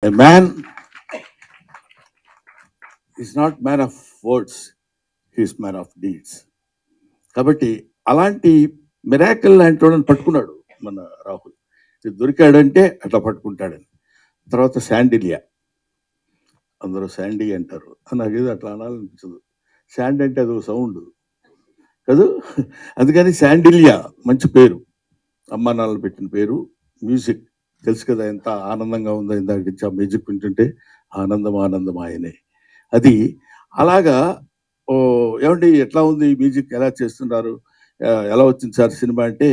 A man is not man of words, he is man of deeds. కాబట్టి అలాంటి miracle లాంటి వాళ్ళని పట్టుకున్నాడు మన రాహుల్. ఇది దొరికాడంటే అట్లా పట్టుకుంటాడని. తర్వాత శాండిలియా, అందరూ శాండీ అంటారు, నాకేదో అట్లా అనాలనిపించదు. శాండ్ అంటే అదో సౌండ్ కాదు, అందుకని శాండిలియా మంచి పేరు, అమ్మా నాన్నలు పెట్టిన పేరు. మ్యూజిక్ తెలుసు కదా ఎంత ఆనందంగా ఉందో, ఇందాక నుంచి ఆ మ్యూజిక్ వింటుంటే ఆనందం ఆనందం ఆయనే. అది అలాగా. ఓ ఏమండి ఎట్లా ఉంది మ్యూజిక్, ఎలా చేస్తున్నారు, ఎలా వచ్చింది సార్ సినిమా అంటే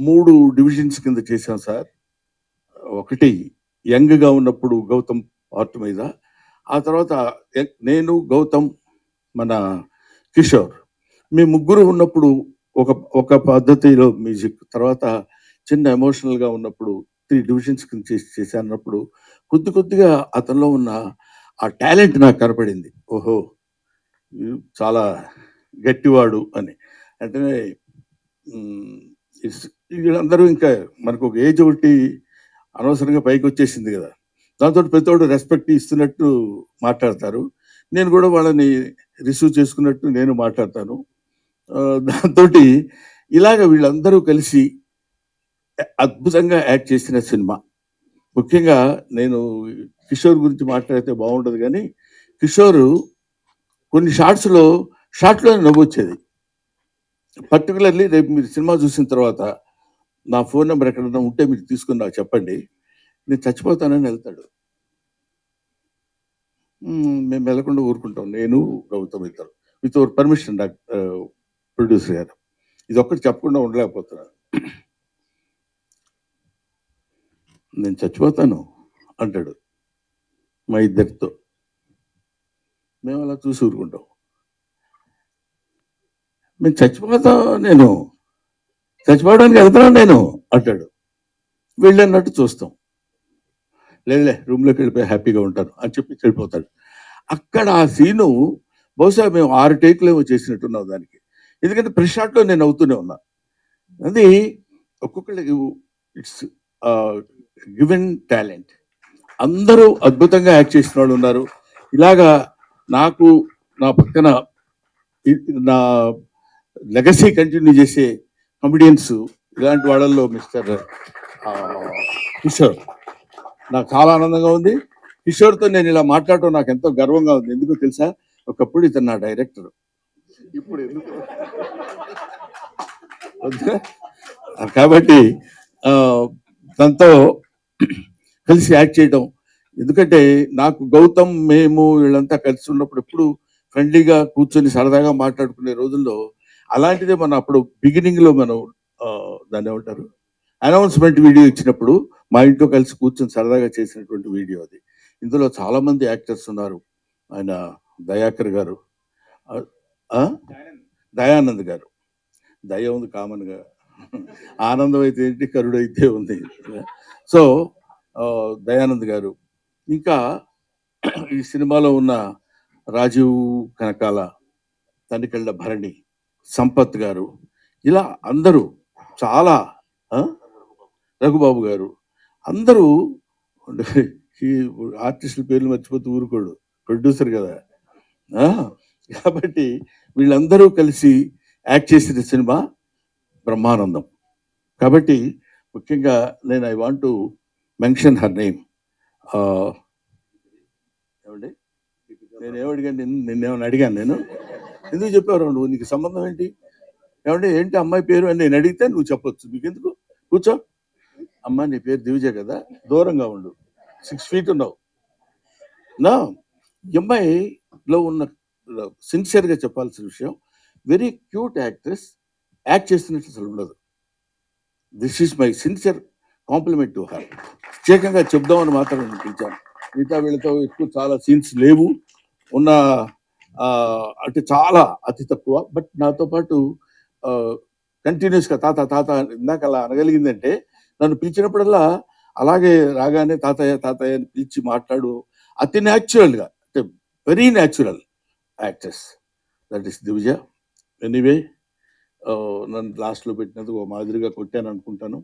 3 డివిజన్స్ కింద చేశాం సార్. ఒకటి యంగ్గా ఉన్నప్పుడు గౌతమ్ పార్ట్ మీద, ఆ తర్వాత నేను గౌతమ్ మన కిషోర్, మీ ముగ్గురు ఉన్నప్పుడు ఒక ఒక పద్ధతిలో మ్యూజిక్, తర్వాత చిన్న ఎమోషనల్గా ఉన్నప్పుడు 3 డివిజన్స్ కింద చేశానప్పుడు కొద్ది కొద్దిగా అతనిలో ఉన్న ఆ టాలెంట్ నాకు కనపడింది. ఓహో చాలా గట్టివాడు అని. అంటే వీళ్ళందరూ ఇంకా మనకు ఒక ఏజ్ ఒకటి అనవసరంగా పైకి వచ్చేసింది కదా, దాంతో ప్రతివాడు రెస్పెక్ట్ ఇస్తున్నట్టు మాట్లాడతారు. నేను కూడా వాళ్ళని రిసీవ్ చేసుకున్నట్టు నేను మాట్లాడతాను. దాంతో ఇలాగ వీళ్ళందరూ కలిసి అద్భుతంగా యాక్ట్ చేసిన సినిమా. ముఖ్యంగా నేను కిషోర్ గురించి మాట్లాడితే బాగుండదు, కానీ కిషోరు కొన్ని షార్ట్లోనే నవ్వొచ్చేది. పర్టికులర్లీ రేపు మీరు సినిమా చూసిన తర్వాత నా ఫోన్ నెంబర్ ఎక్కడన్నా ఉంటే మీరు తీసుకుని నాకు చెప్పండి, నేను చచ్చిపోతానని వెళ్తాడు. మేము వెళ్లకుండా ఊరుకుంటాం, నేను గౌతమ్ ఇద్దరు, విత్ అవర్ పర్మిషన్. ప్రొడ్యూసర్ గారు ఇది ఒక్కటి చెప్పకుండా ఉండలేకపోతున్నాను. నేను చచ్చిపోతాను అంటాడు మా ఇద్దరితో. మేము అలా చూసి ఊరుకుంటాం. మేము చచ్చిపోతాం, నేను చచ్చిపోవడానికి వెళ్తున్నాను నేను అంటాడు. వెళ్ళన్నట్టు చూస్తాం. లేదులే రూమ్లోకి వెళ్ళిపోయి హ్యాపీగా ఉంటాను అని చెప్పి వెళ్ళిపోతాడు. అక్కడ ఆ సీను బహుశా మేము 6 టేకులు ఏమో చేసినట్టున్నాం దానికి, ఎందుకంటే ప్రెస్ షాట్లో నేను అవుతూనే ఉన్నా. అది ఒక్కొక్కళ్ళకి ఇట్స్ గివెన్ టాలెంట్. అందరూ అద్భుతంగా యాక్ట్ చేసిన వాళ్ళు ఉన్నారు. ఇలాగా నాకు నా పక్కన నా లెగసీ కంటిన్యూ చేసే కమెడియన్స్ ఇలాంటి వాళ్ళల్లో మిస్టర్ కిషోర్ నాకు చాలా ఆనందంగా ఉంది. కిషోర్తో నేను ఇలా మాట్లాడటం నాకు ఎంతో గర్వంగా ఉంది. ఎందుకో తెలుసా, ఒకప్పుడు ఇతను నా డైరెక్టర్, ఇప్పుడు ఎందుకు కాబట్టి తనతో కలిసి యాక్ట్ చేయడం. ఎందుకంటే నాకు గౌతమ్, మేము వీళ్ళంతా కలిసి ఉన్నప్పుడు ఎప్పుడు ఫ్రెండ్లీగా కూర్చొని సరదాగా మాట్లాడుకునే రోజుల్లో అలాంటిదే మనం అప్పుడు బిగినింగ్లో మనం దాన్ని ఏమంటారు అనౌన్స్మెంట్ వీడియో ఇచ్చినప్పుడు మా ఇంట్లో కలిసి కూర్చొని సరదాగా చేసినటువంటి వీడియో అది. ఇందులో చాలామంది యాక్టర్స్ ఉన్నారు. ఆయన దయాకర్ గారు, దయానంద్ గారు, దయ ఉంది కామన్గా, ఆనందం అయితే ఏంటి, కరుడు అయితే ఉంది. సో దయానంద్ గారు, ఇంకా ఈ సినిమాలో ఉన్న రాజీవ్ కనకాల, తనికెళ్ళ భరణి, సంపత్ గారు, ఇలా అందరూ చాలా, రఘుబాబు గారు, అందరూ ఆర్టిస్టుల పేర్లు మర్చిపోతూ ఊరుకోడు, ప్రొడ్యూసర్ కదా. కాబట్టి వీళ్ళందరూ కలిసి యాక్ట్ చేసిన సినిమా బ్రహ్మానందం. కాబట్టి ముఖ్యంగా నేను I want to mention her name. ఏమండి నేను అడిగాను, నిన్నేమని అడిగాను నేను, ఎందుకు చెప్పారు నువ్వు, నీకు సంబంధం ఏంటి, ఏమంటే ఏంటి అమ్మాయి పేరు అని నేను అడిగితే నువ్వు చెప్పొచ్చు, నీకు ఎందుకు, కూర్చో. అమ్మ నీ పేరు దివిజ కదా, దూరంగా ఉండు, 6 feet ఉన్నావు. నా అమ్మాయిలో ఉన్న సిన్సియర్గా చెప్పాల్సిన విషయం, వెరీ క్యూట్ యాక్ట్రెస్, యాక్ట్ చేస్తున్నట్టు అసలు ఉండదు. This is my sincere compliment to her. ప్రత్యేకంగా చెప్దామని మాత్రం అనిపించాను. మిగతా వీళ్ళతో ఎక్కువ చాలా సీన్స్ లేవు, ఉన్న అంటే చాలా అతి తక్కువ. బట్ నాతో పాటు కంటిన్యూస్గా తాత తాత ఇందాక అలా అనగలిగిందంటే, నన్ను పిలిచినప్పుడల్లా అలాగే రాగానే తాతయ్య తాతయ్య అని పిలిచి మాట్లాడు, అతి న్యాచురల్గా, అంటే very natural actress, that is Divija. Anyway నన్ను లాస్ట్లో పెట్టినందుకు ఓ మాదిరిగా కొట్టాను అనుకుంటాను,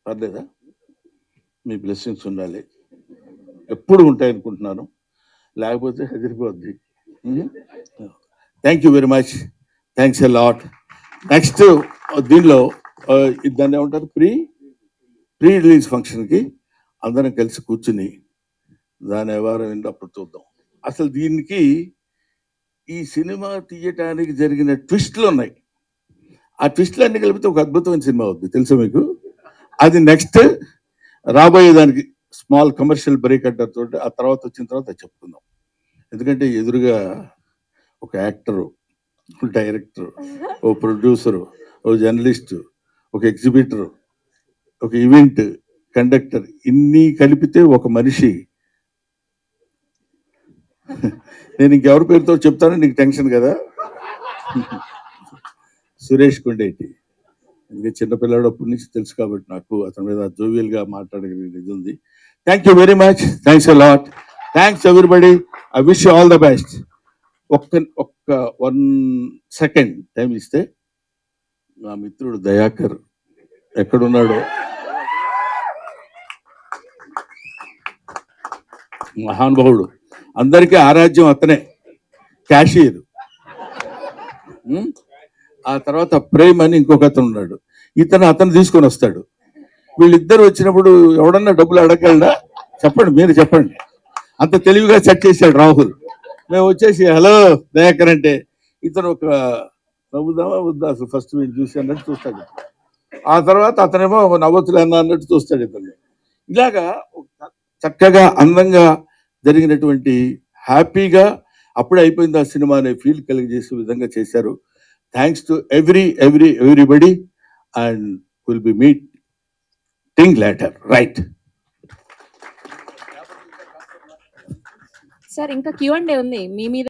పర్లేదా? మీ బ్లెస్సింగ్స్ ఉండాలి, ఎప్పుడు ఉంటాయి అనుకుంటున్నాను, లేకపోతే హెదిరిపోద్ది. Thank you very much, thanks a lot. Next దీనిలో దాన్ని ఏమంటారు, ప్రీ రిలీజ్ ఫంక్షన్కి అందరం కలిసి కూర్చుని దాని వ్యవహారం అప్పుడు చూద్దాం. అసలు దీనికి ఈ సినిమా తీయటానికి జరిగిన ట్విస్ట్లు ఉన్నాయి. ఆ ట్విస్ట్లు అన్ని కలిపితే ఒక అద్భుతమైన సినిమా అవుతుంది, తెలుసా మీకు? అది నెక్స్ట్ రాబోయే దానికి స్మాల్ కమర్షియల్ బ్రేక్ అంటారు, ఆ తర్వాత వచ్చిన తర్వాత చెప్పుకుందాం. ఎందుకంటే ఎదురుగా ఒక యాక్టరు, డైరెక్టర్, ఓ ప్రొడ్యూసరు, ఓ జర్నలిస్టు, ఒక ఎగ్జిబిటర్, ఒక ఈవెంట్ కండక్టర్, ఇన్ని కలిపితే ఒక మనిషి. నేను ఇంకెవరి పేరుతో చెప్తానో నీకు టెన్షన్ కదా. సురేష్ కొండేటి, ఎందుకంటే చిన్నపిల్లాడు అప్పటి నుంచి తెలుసు కాబట్టి నాకు అతని మీద జోవియల్గా మాట్లాడగలిగిన ఇది ఉంది. Thank you very much, thanks a lot, thanks everybody, I wish you all the best. ఒక్క 1 సెకండ్ టైం ఇస్తే నా మిత్రుడు దయాకర్ ఎక్కడున్నాడో, మహానుభావుడు, అందరికీ ఆరాధ్యం అతనే, క్యాషియర్. ఆ తర్వాత ప్రేమ్ అని ఇంకొక అతను ఉన్నాడు, అతను తీసుకొని వస్తాడు. వీళ్ళిద్దరు వచ్చినప్పుడు ఎవడన్నా డబ్బులు అడగలడా? చెప్పండి, మీరు చెప్పండి. అంత తెలివిగా సెట్ చేశాడు రాహుల్. మేము వచ్చేసి హలో దయాకర్ అంటే ఇతను ఒక నవ్వుదామా వద్దా అసలు ఫస్ట్ వీళ్ళు చూసి అన్నట్టు చూస్తాడు. ఆ తర్వాత అతనేమో నవ్వతులే అన్నట్టు చూస్తాడు ఇతను. ఇలాగా చక్కగా అందంగా జరిగినటువంటి హ్యాపీగా అప్పుడే అయిపోయింది ఆ సినిమా అనే ఫీల్ కలిగజేసే విధంగా చేశారు. Thanks to everybody and will be meeting later, right? Sir ఇంకా Q&A ఉంది మీ మీద.